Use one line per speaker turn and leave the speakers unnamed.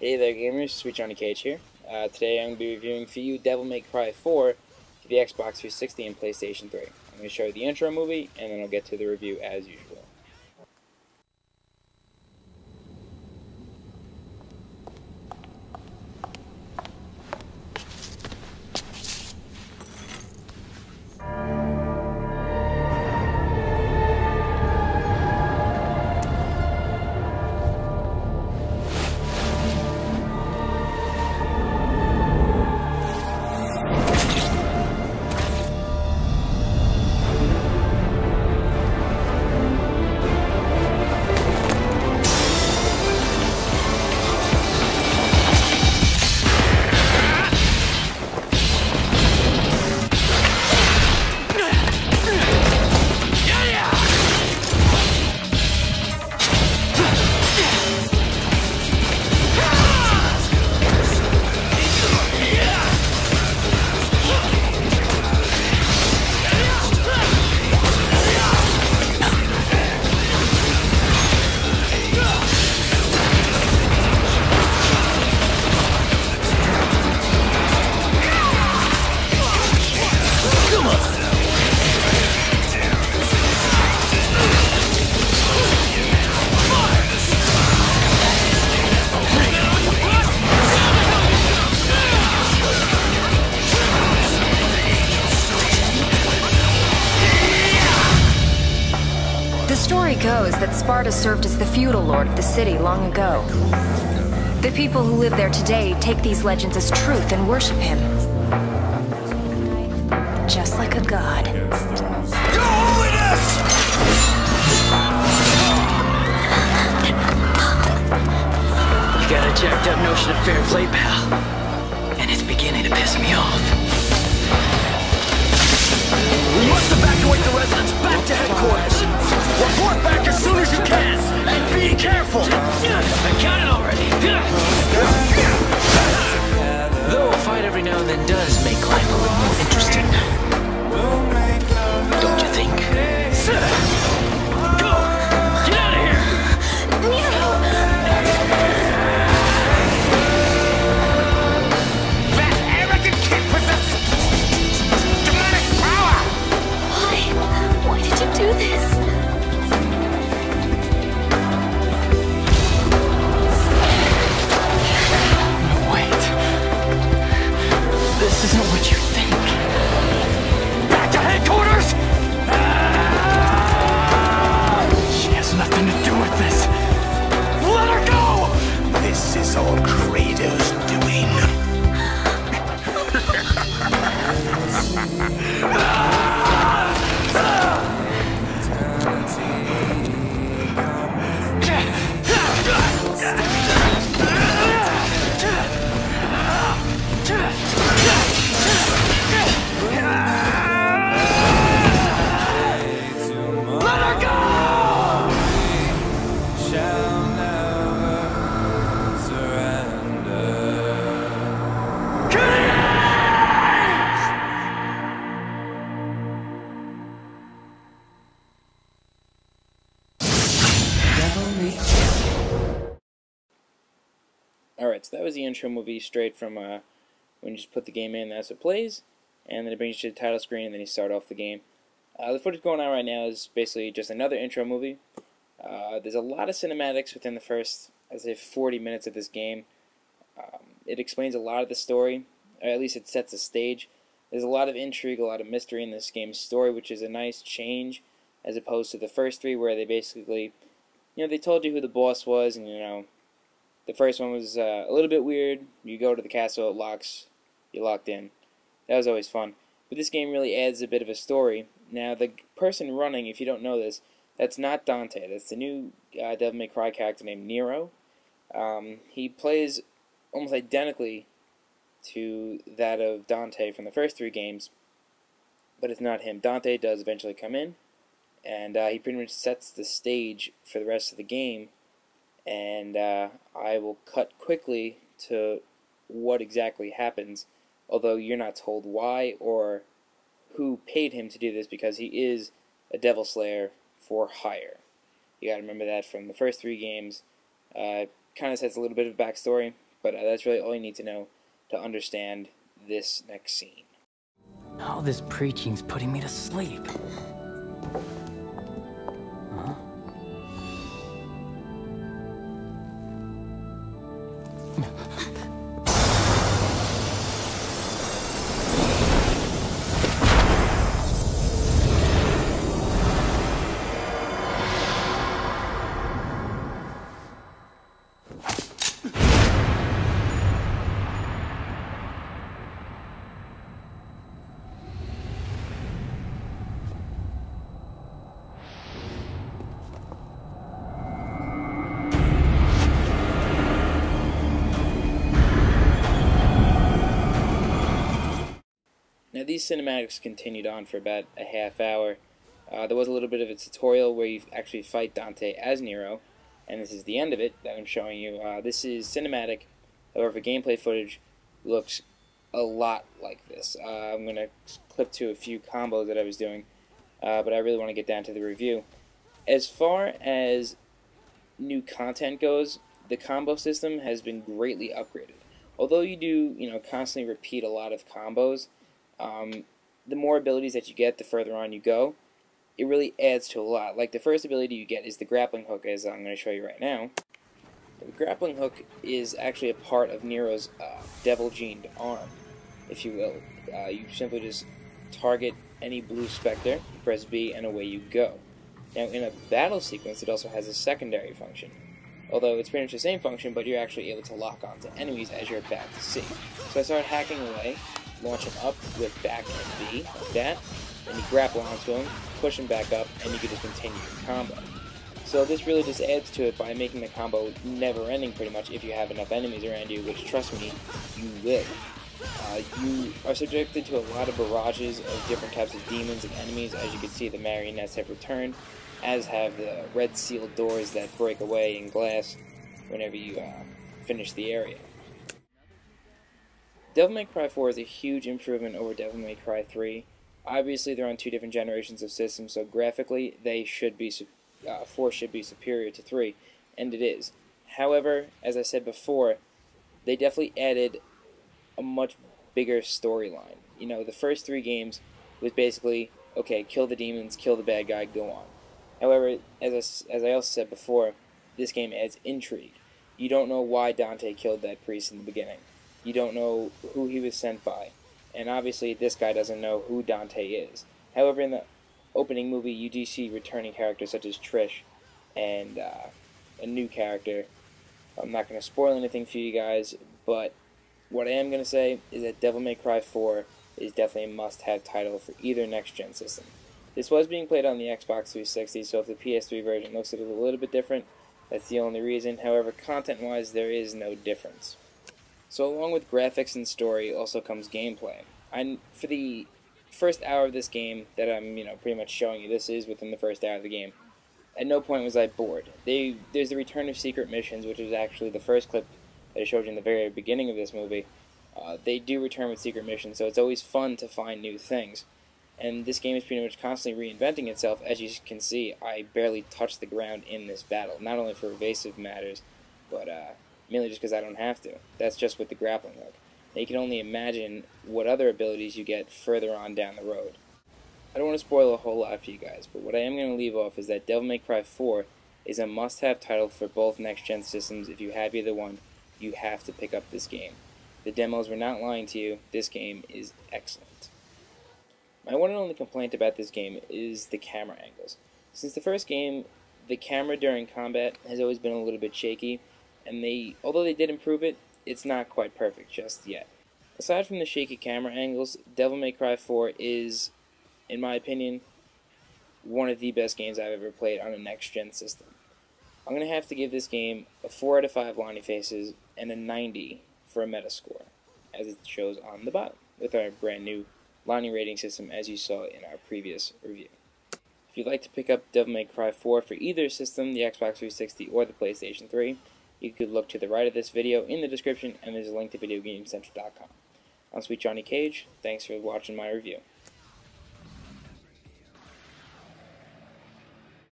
Hey there gamers, Sweet Johnny Cage here. Today I'm going to be reviewing for you Devil May Cry 4 for the Xbox 360 and PlayStation 3. I'm going to show you the intro movie and then I'll get to the review as usual.
The story goes that Sparta served as the feudal lord of the city long ago. The people who live there today take these legends as truth and worship him. Just like a god.
Your Holiness!
You got a jacked up notion of fair play, pal. And it's beginning to piss me off. We must evacuate the residents back to headquarters. Report back as soon as you can. And be careful. I got it already. Though a fight every now and then does make life a little more interesting. Don't you think? Go! Get out of here!
Nero!
That arrogant kid possesses demonic power!
Why did you do this?
Wait. This isn't what you think.
Back to headquarters!
She has nothing to do with this.
Let her go! This is all Kratos doing.
Alright, so that was the intro movie straight from when you just put the game in, that's what plays, and then it brings you to the title screen and then you start off the game. The footage going on right now is basically just another intro movie. There's a lot of cinematics within the first, I'd say, 40 minutes of this game. It explains a lot of the story, or at least it sets the stage. There's a lot of intrigue, a lot of mystery in this game's story, which is a nice change as opposed to the first three where they basically, they told you who the boss was, and the first one was a little bit weird. You go to the castle, it locks, you're locked in. That was always fun. But this game really adds a bit of a story. Now, the person running, if you don't know this, that's not Dante. That's the new Devil May Cry character named Nero. He plays almost identically to that of Dante from the first three games, but it's not him. Dante does eventually come in, and he pretty much sets the stage for the rest of the game. And I will cut quickly to what exactly happens, although you're not told why or who paid him to do this, because he is a Devil Slayer for hire. You gotta remember that from the first three games. Kind of sets a little bit of backstory, But that's really all you need to know to understand this next scene.
All this preaching's putting me to sleep.
Now these cinematics continued on for about a half hour. There was a little bit of a tutorial where you actually fight Dante as Nero, and this is the end of it that I'm showing you. This is cinematic, however gameplay footage looks a lot like this. I'm going to clip to a few combos that I was doing, but I really want to get down to the review. As far as new content goes, the combo system has been greatly upgraded. Although you do, constantly repeat a lot of combos, the more abilities that you get, the further on you go, it really adds to a lot. Like the first ability you get is the Grappling Hook, as I'm going to show you right now. The Grappling Hook is actually a part of Nero's devil-gened arm, if you will. You simply just target any blue specter, press B, and away you go. Now in a battle sequence, it also has a secondary function. Although it's pretty much the same function, but you're actually able to lock onto enemies as you're about to see. So I started hacking away, launch him up with back and B, like that, and you grapple onto him, push him back up, and you can just continue your combo. So this really just adds to it by making the combo never-ending pretty much if you have enough enemies around you, which, trust me, you will. You are subjected to a lot of barrages of different types of demons and enemies. As you can see, the marionettes have returned, as have the red sealed doors that break away in glass whenever you finish the area. Devil May Cry 4 is a huge improvement over Devil May Cry 3. Obviously, they're on two different generations of systems, so graphically, 4 should be superior to 3, and it is. However, as I said before, they definitely added a much bigger storyline. The first 3 games was basically, okay, kill the demons, kill the bad guy, go on. However, as I also said before, this game adds intrigue. You don't know why Dante killed that priest in the beginning. You don't know who he was sent by. And obviously, this guy doesn't know who Dante is. However, in the opening movie, you do see returning characters such as Trish and a new character. I'm not going to spoil anything for you guys, but what I am going to say is that Devil May Cry 4 is definitely a must-have title for either next-gen system. This was being played on the Xbox 360, so if the PS3 version looks a little bit different, that's the only reason. However, content-wise, there is no difference. So along with graphics and story also comes gameplay. For the first hour of this game that I'm pretty much showing you, this is within the first hour of the game, at no point was I bored. There's the return of secret missions, which was actually the first clip that I showed you in the very beginning of this movie. They do return with secret missions, so it's always fun to find new things. And this game is pretty much constantly reinventing itself. As you can see, I barely touched the ground in this battle, not only for evasive matters, but mainly just because I don't have to. That's just with the Grappling Hook. Now you can only imagine what other abilities you get further on down the road. I don't want to spoil a whole lot for you guys, but what I am going to leave off is that Devil May Cry 4 is a must-have title for both next-gen systems. If you have either one, you have to pick up this game. The demos were not lying to you. This game is excellent. My one and only complaint about this game is the camera angles. Since the first game, the camera during combat has always been a little bit shaky, and although they did improve it, it's not quite perfect just yet. Aside from the shaky camera angles, Devil May Cry 4 is, in my opinion, one of the best games I've ever played on a next-gen system. I'm going to have to give this game a 4 out of 5 Lonnie Faces and a 90 for a Metascore, as it shows on the bottom, with our brand new Lonnie rating system as you saw in our previous review. If you'd like to pick up Devil May Cry 4 for either system, the Xbox 360 or the PlayStation 3, you could look to the right of this video in the description, and there's a link to VideoGameCentral.com. I'm Sweet Johnny Cage. Thanks for watching my review.